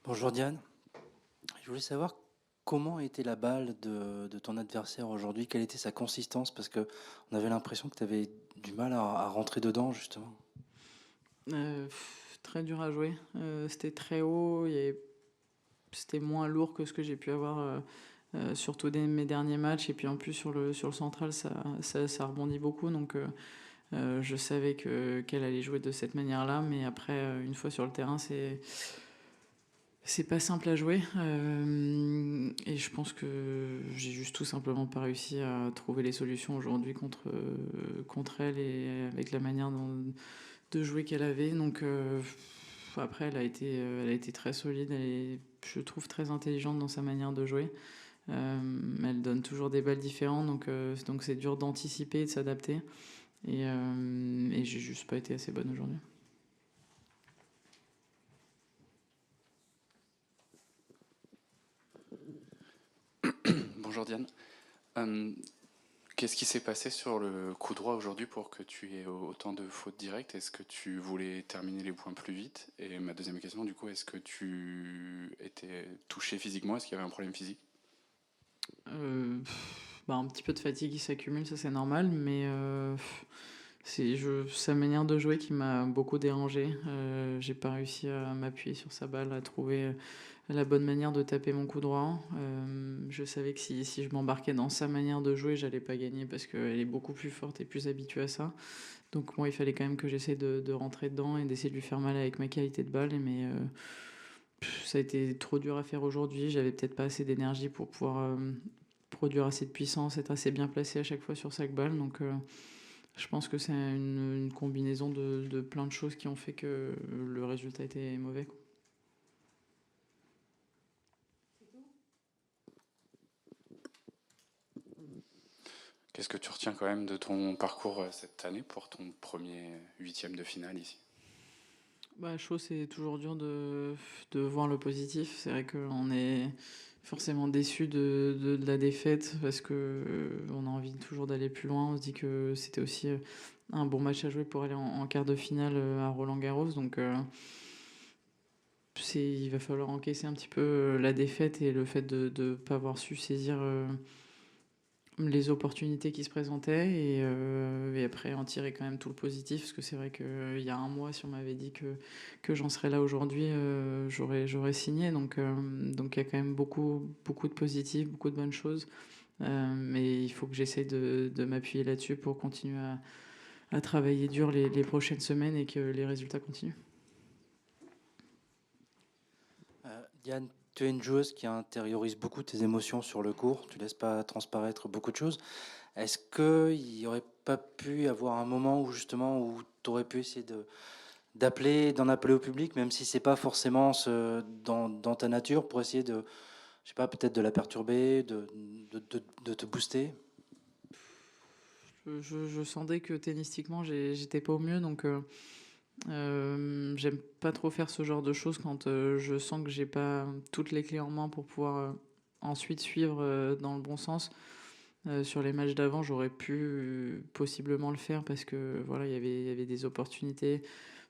Bonjour Diane, je voulais savoir comment était la balle de ton adversaire aujourd'hui, quelle était sa consistance, parce que on avait l'impression que tu avais du mal à rentrer dedans justement. Très dur à jouer. C'était très haut, c'était moins lourd que ce que j'ai pu avoir, surtout dès mes derniers matchs. Et puis en plus sur le central, ça rebondit beaucoup. Donc je savais qu'elle allait jouer de cette manière-là. Mais après, une fois sur le terrain, c'est pas simple à jouer. Et je pense que j'ai juste tout simplement pas réussi à trouver les solutions aujourd'hui contre elle et avec la manière de jouer qu'elle avait. Donc après, elle a été très solide. Je trouve très intelligente dans sa manière de jouer. Elle donne toujours des balles différentes, donc c'est dur d'anticiper et de s'adapter. Et j'ai juste pas été assez bonne aujourd'hui. Bonjour Diane. Euh, Qu'est-ce qui s'est passé sur le coup droit aujourd'hui pour que tu aies autant de fautes directes? Est-ce que tu voulais terminer les points plus vite? Et ma deuxième question, du coup, est-ce que tu étais touché physiquement? Est-ce qu'il y avait un problème physique? Bah, un petit peu de fatigue qui s'accumule, ça c'est normal, mais sa manière de jouer qui m'a beaucoup dérangé. J'ai pas réussi à m'appuyer sur sa balle, à trouver la bonne manière de taper mon coup droit. Je savais que si je m'embarquais dans sa manière de jouer, j'allais pas gagner parce qu'elle est beaucoup plus forte et plus habituée à ça. Donc moi, il fallait quand même que j'essaie de rentrer dedans et d'essayer de lui faire mal avec ma qualité de balle. Mais ça a été trop dur à faire aujourd'hui. J'avais peut-être pas assez d'énergie pour pouvoir produire assez de puissance, être assez bien placé à chaque fois sur chaque balle. Donc je pense que c'est une combinaison de plein de choses qui ont fait que le résultat était mauvais, quoi. Qu'est-ce que tu retiens quand même de ton parcours cette année pour ton premier huitième de finale ici? Bah, chaud, c'est toujours dur de voir le positif. C'est vrai qu'on est forcément déçu de la défaite parce que on a envie toujours d'aller plus loin. On se dit que c'était aussi un bon match à jouer pour aller en quart de finale à Roland-Garros. Donc il va falloir encaisser un petit peu la défaite et le fait de ne pas avoir su saisir les opportunités qui se présentaient et après en tirer quand même tout le positif parce que c'est vrai qu'il y a un mois si on m'avait dit que j'en serais là aujourd'hui j'aurais signé donc il y a quand même beaucoup de positifs, beaucoup de bonnes choses, mais il faut que j'essaye de m'appuyer là-dessus pour continuer à travailler dur les prochaines semaines et que les résultats continuent. Diane, tu es une joueuse qui intériorise beaucoup tes émotions sur le court, tu laisses pas transparaître beaucoup de choses. Est-ce qu'il n'y aurait pas pu y avoir un moment où justement où tu aurais pu essayer d'en appeler au public, même si c'est pas forcément dans ta nature, pour essayer de, je sais pas, peut-être de la perturber, de te booster? Je sentais que tennistiquement j'étais pas au mieux, donc j'aime pas trop faire ce genre de choses quand je sens que j'ai pas toutes les clés en main pour pouvoir ensuite suivre dans le bon sens. Sur les matchs d'avant, j'aurais pu possiblement le faire parce que voilà, il y avait des opportunités,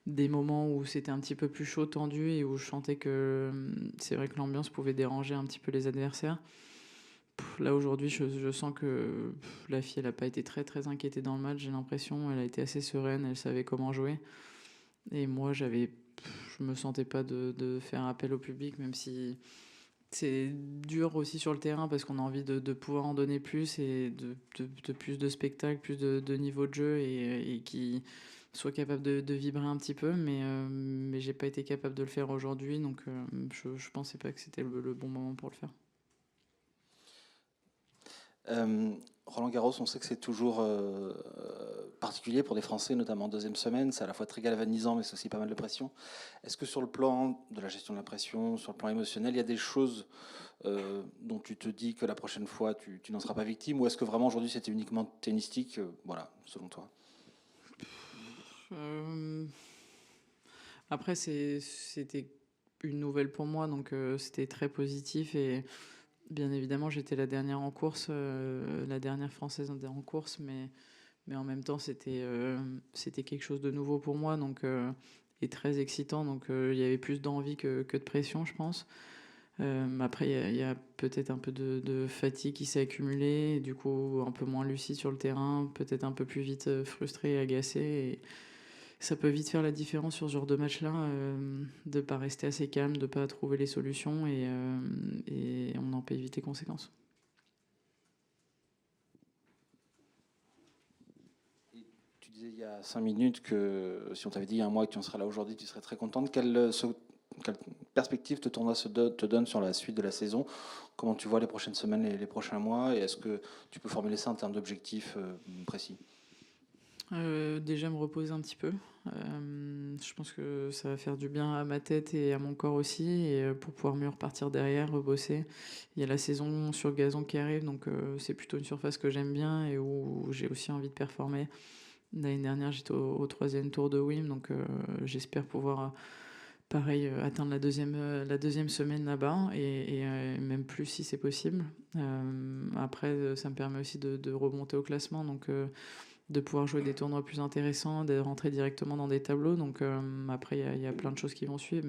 des moments où c'était un petit peu plus chaud, tendu et où je sentais que c'est vrai que l'ambiance pouvait déranger un petit peu les adversaires. Là aujourd'hui, je sens que la fille, elle a pas été très inquiétée dans le match. J'ai l'impression, elle a été assez sereine, elle savait comment jouer. Et moi, je me sentais pas de faire appel au public, même si c'est dur aussi sur le terrain parce qu'on a envie de pouvoir en donner plus et de plus de spectacles, plus de niveau de jeu et qui soit capable de vibrer un petit peu. Mais j'ai pas été capable de le faire aujourd'hui, donc je pensais pas que c'était le bon moment pour le faire. Euh, Roland Garros, on sait que c'est toujours particulier pour des Français, notamment en deuxième semaine. C'est à la fois très galvanisant, mais c'est aussi pas mal de pression. Est-ce que sur le plan de la gestion de la pression, sur le plan émotionnel, il y a des choses dont tu te dis que la prochaine fois, tu n'en seras pas victime? Ou est-ce que vraiment aujourd'hui c'était uniquement tennistique? Voilà, selon toi. Euh, Après, c'était une nouvelle pour moi, donc c'était très positif et bien évidemment, j'étais la dernière en course, la dernière française en course, mais en même temps, c'était quelque chose de nouveau pour moi. Donc, est très excitant, donc il y avait plus d'envie que de pression, je pense. Après, il y a peut-être un peu de fatigue qui s'est accumulée, et du coup un peu moins lucide sur le terrain, peut-être un peu plus vite frustré et agacé. Et ça peut vite faire la différence sur ce genre de match-là, de pas rester assez calme, de pas trouver les solutions, et on en peut éviter conséquences. Tu disais il y a 5 minutes que si on t'avait dit il y a un mois que tu en serais là aujourd'hui, tu serais très contente. Quelle perspective te donne sur la suite de la saison? Comment tu vois les prochaines semaines et les prochains mois? Et est-ce que tu peux formuler ça en termes d'objectifs précis? Déjà me reposer un petit peu. Je pense que ça va faire du bien à ma tête et à mon corps aussi, et pour pouvoir mieux repartir derrière, rebosser. Il y a la saison sur gazon qui arrive, donc c'est plutôt une surface que j'aime bien et où j'ai aussi envie de performer. L'année dernière, j'étais au 3e tour de Wim, donc j'espère pouvoir, pareil, atteindre la deuxième semaine là-bas, et même plus si c'est possible. Après, ça me permet aussi de remonter au classement, donc de pouvoir jouer des tournois plus intéressants, de rentrer directement dans des tableaux. Donc après, il y a plein de choses qui vont suivre,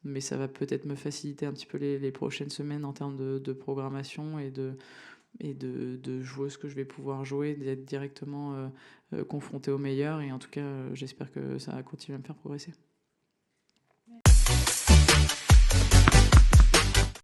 mais ça va peut-être me faciliter un petit peu les prochaines semaines en termes de programmation et de joueuses que je vais pouvoir jouer, d'être directement confronté aux meilleurs. Et en tout cas, j'espère que ça va continuer à me faire progresser.